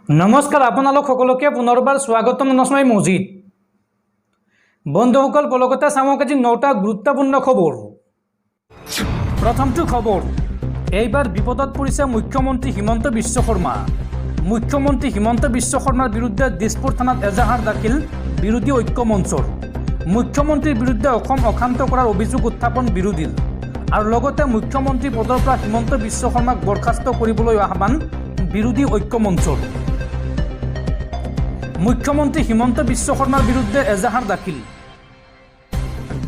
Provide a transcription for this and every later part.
নমস্কাৰ আপোনালোক সকলোকে পুনৰবাৰ স্বাগতম জনাই মজিদ বন্ধুসকল কলকাতা চামক আজি 9টা গুৰুত্বপূৰ্ণ খবৰ। প্ৰথমটো খবৰ, এইবাৰ বিপদত পৰিছে মুখ্যমন্ত্ৰী হিমন্ত বিশ্ব শৰ্মা। মুখ্যমন্ত্ৰী হিমন্ত বিশ্ব শৰ্মাৰ বিৰুদ্ধে দিছপুৰ থানাত এজাহাৰ দাখিল বিৰোধী ঐক্য মঞ্চৰ। মুখ্যমন্ত্ৰীৰ বিৰুদ্ধে অসম অশান্ত কৰাৰ অভিযোগ উত্থাপন বিৰোধীৰ আৰু লগতে মুখ্যমন্ত্ৰী পদৰ পৰা হিমন্ত বিশ্ব শৰ্মাক বৰখাস্ত কৰিবলৈ আহ্বান বিৰোধী ঐক্য মঞ্চৰ। মুখ্যমন্ত্ৰী হিমন্ত বিশ্ব শৰ্মাৰ বিৰুদ্ধে এজাহাৰ দাখিল,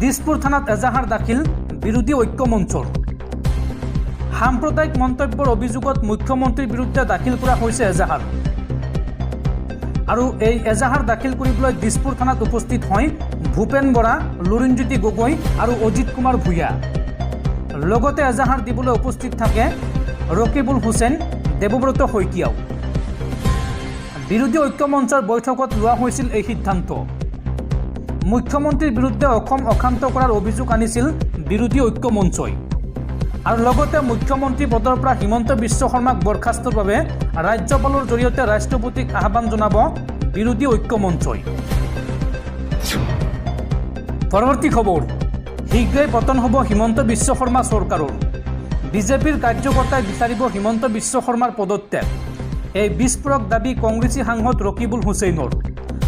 দিছপুৰ থানাত এজাহাৰ দাখিল বিৰোধী ঐক্য মঞ্চৰ। সাম্প্ৰদায়িক মন্তব্যৰ অভিযোগত মুখ্যমন্ত্ৰীৰ বিৰুদ্ধে দাখিল কৰা হৈছে এজাহাৰ আৰু এই এজাহাৰ দাখিল কৰিবলৈ দিছপুৰ থানাত উপস্থিত হয় ভূপেন বৰা, লুৰিণজ্যোতি গগৈ আৰু অজিত কুমাৰ ভূঞা। লগতে এজাহাৰ দিবলৈ উপস্থিত থাকে ৰকিবুল হুছেইন, দেৱব্ৰত শইকীয়াও। বিৰোধী ঐক্য মঞ্চৰ বৈঠকত লোৱা হৈছিল এই সিদ্ধান্ত। মুখ্যমন্ত্ৰীৰ বিৰুদ্ধে অসম অশান্ত কৰাৰ অভিযোগ আনিছিল বিৰোধী ঐক্য মঞ্চই আৰু লগতে মুখ্যমন্ত্ৰী পদৰ পৰা হিমন্ত বিশ্ব শৰ্মাক বৰখাস্তৰ বাবে ৰাজ্যপালৰ জৰিয়তে ৰাষ্ট্ৰপতিক আহ্বান জনাব বিৰোধী ঐক্য মঞ্চই। পৰৱৰ্তী খবৰ, শীঘ্ৰেই পতন হ'ব হিমন্ত বিশ্ব শৰ্মা চৰকাৰৰ। বিজেপিৰ কাৰ্যকৰ্তাই বিচাৰিব হিমন্ত বিশ্ব শৰ্মাৰ পদত্যাগ। এই বিস্ফোৰক দাবী কংগ্ৰেছী সাংসদ ৰকিবুল হুছেইনৰ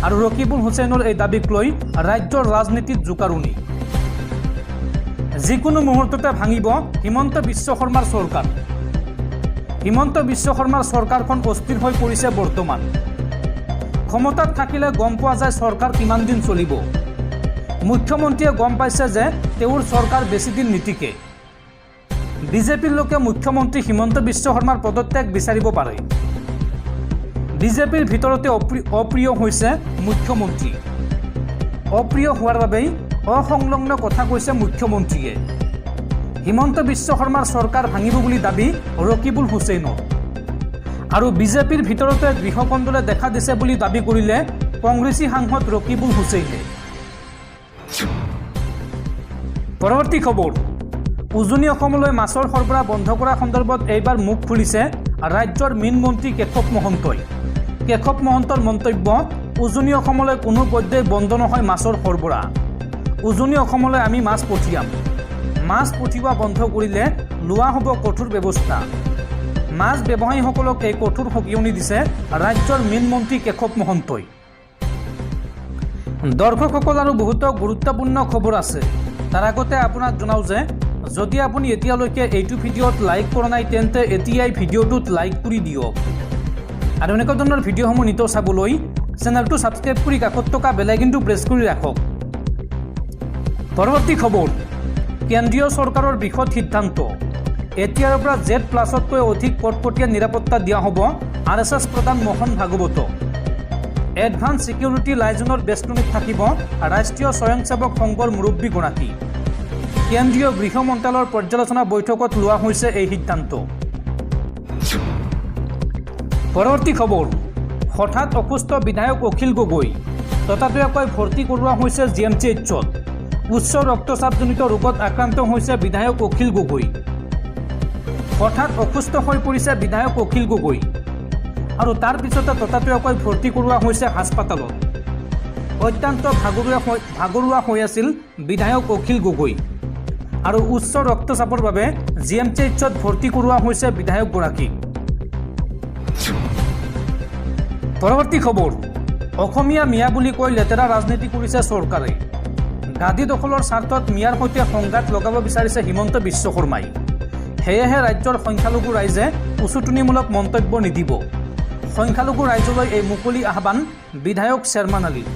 আৰু ৰকিবুল হুছেইনৰ এই দাবীক লৈ ৰাজ্যৰ ৰাজনীতিত জোকাৰণি। যিকোনো মুহূৰ্ততে ভাঙিব হিমন্ত বিশ্ব শৰ্মাৰ চৰকাৰ। হিমন্ত বিশ্ব শৰ্মাৰ চৰকাৰখন অস্থিৰ হৈ পৰিছে বৰ্তমান। ক্ষমতাত থাকিলে গম পোৱা যায় চৰকাৰ কিমান দিন চলিব। মুখ্যমন্ত্ৰীয়ে গম পাইছে যে তেওঁৰ চৰকাৰ বেছিদিন নিটিকে। বিজেপিৰ লোকে মুখ্যমন্ত্ৰী হিমন্ত বিশ্ব শৰ্মাৰ পদত্যাগ বিচাৰিব পাৰে। বিজেপিৰ ভিতৰতে অপ্ৰিয় হৈছে মুখ্যমন্ত্ৰী। অপ্ৰিয় হোৱাৰ বাবেই অসংলগ্ন কথা কৈছে মুখ্যমন্ত্ৰীয়ে। হিমন্ত বিশ্ব শৰ্মাৰ চৰকাৰ ভাঙিব বুলি দাবী ৰকিবুল হুছেইনৰ আৰু বিজেপিৰ ভিতৰতে গৃহকন্দলে দেখা দিছে বুলি দাবী কৰিলে কংগ্ৰেছী সাংসদ ৰকিবুল হুছেইনে। পৰৱৰ্তী খবৰ, উজনি অসমলৈ মাছৰ সৰবৰাহ বন্ধ কৰা সন্দৰ্ভত এইবাৰ মুখ খুলিছে ৰাজ্যৰ মীন মন্ত্ৰী কেশৱ মহন্তই। কেশৱ মহন্তৰ মন্তব্য, উজনি অসমলৈ কোনো পৰ্যায় বন্ধ নহয় মাছৰ সৰবৰাহ। উজনি অসমলৈ আমি মাছ পঠিয়াম। মাছ পঠিওৱা বন্ধ কৰিলে লোৱা হ'ব কঠোৰ ব্যৱস্থা। মাছ ব্যৱসায়ীসকলক এই কঠোৰ সকিয়নি দিছে ৰাজ্যৰ মীন মন্ত্ৰী কেশৱ মহন্তই। দৰ্শকসকল আৰু বহুতো গুৰুত্বপূৰ্ণ খবৰ আছে। তাৰ আগতে আপোনাক জনাওঁ যে যদি আপুনি এতিয়ালৈকে এইটো ভিডিঅ'ত লাইক কৰা নাই তেন্তে এতিয়াই ভিডিঅ'টোত লাইক কৰি দিয়ক আৰু এনেকুৱা ধৰণৰ ভিডিঅ'সমূহ নিতৌ চাবলৈ চেনেলটো ছাবস্ক্ৰাইব কৰি কাষত থকা বেল আইকনটো প্ৰেছ কৰি ৰাখক। পৰৱৰ্তী খবৰ, কেন্দ্ৰীয় চৰকাৰৰ বৃহৎ সিদ্ধান্ত। এতিয়াৰ পৰা Z+তকৈ অধিক কটকটীয়া নিৰাপত্তা দিয়া হ'ব RSS প্ৰধান মোহন ভাগৱতক। এডভান্স ছিকিউৰিটি লাইজনৰ বেষ্টনীত থাকিব ৰাষ্ট্ৰীয় স্বয়ংসেৱক সংঘৰ মুৰব্বীগৰাকী। কেন্দ্ৰীয় গৃহ মন্ত্ৰালয়ৰ পৰ্যালোচনা বৈঠকত লোৱা হৈছে এই সিদ্ধান্ত। পৰৱৰ্তী খবৰ, হঠাৎ অসুস্থ বিধায়ক অখিল গগৈ। ততাতৈয়াকৈ ভৰ্তি কৰোৱা হৈছে GMCHত। উচ্চ ৰক্তচাপজনিত ৰোগত আক্ৰান্ত হৈছে বিধায়ক অখিল গগৈ। হঠাৎ অসুস্থ হৈ পৰিছে বিধায়ক অখিল গগৈ আৰু তাৰ পিছতে ততাতৈয়াকৈ ভৰ্তি কৰোৱা হৈছে হাস্পাতালত। অত্যন্ত ভাগৰুৱা হৈ আছিল বিধায়ক অখিল গগৈ আৰু উচ্চ ৰক্তচাপৰ বাবে GMCHত ভৰ্তি কৰোৱা হৈছে বিধায়কগৰাকীক। পৰৱৰ্তী খবৰ, অসমীয়া মিয়া বুলি কৈ লেতেৰা ৰাজনীতি কৰিছে চৰকাৰে। গাদী দখলৰ স্বাৰ্থত মিয়াৰ সৈতে সংঘাত লগাব বিচাৰিছে হিমন্ত বিশ্ব শৰ্মাই। সেয়েহে ৰাজ্যৰ সংখ্যালঘু ৰাইজে উচতনিমূলক মন্তব্য নিদিব। সংখ্যালঘু ৰাইজলৈ এই মুকলি আহ্বান বিধায়ক শ্বেৰমান আলীৰ।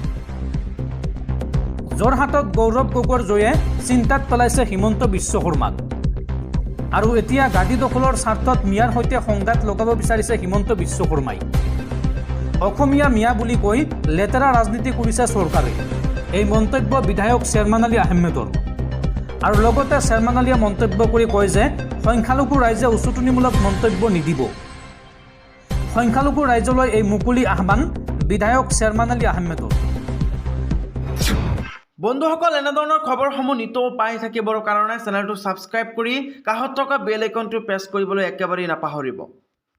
যোৰহাটত গৌৰৱ গগৈৰ জয়ে চিন্তাত পেলাইছে হিমন্ত বিশ্ব শৰ্মাক আৰু এতিয়া গাদী দখলৰ স্বাৰ্থত মিয়াৰ সৈতে সংঘাত লগাব বিচাৰিছে হিমন্ত বিশ্ব শৰ্মাই। অসমীয়া মিয়া বুলি কৈ লেতেৰা ৰাজনীতি কৰিছে চৰকাৰে। এই মন্তব্য বিধায়ক শ্বেৰমান আলী আহমেদৰ আৰু লগতে শ্বেৰমান আলীয়ে মন্তব্য কৰি কয় যে সংখ্যালঘু ৰাইজে উচতনিমূলক মন্তব্য নিদিব। সংখ্যালঘু ৰাইজলৈ এই মুকলি আহ্বান বিধায়ক শ্বেৰমান আলী আহমেদৰ। বন্ধুসকল, এনেধৰণৰ খবৰসমূহ নিতৌ পাই থাকিবৰ কাৰণে চেনেলটো ছাবস্ক্ৰাইব কৰি কাষত থকা বেল আইকনটো প্ৰেছ কৰিবলৈ একেবাৰে নাপাহৰিব।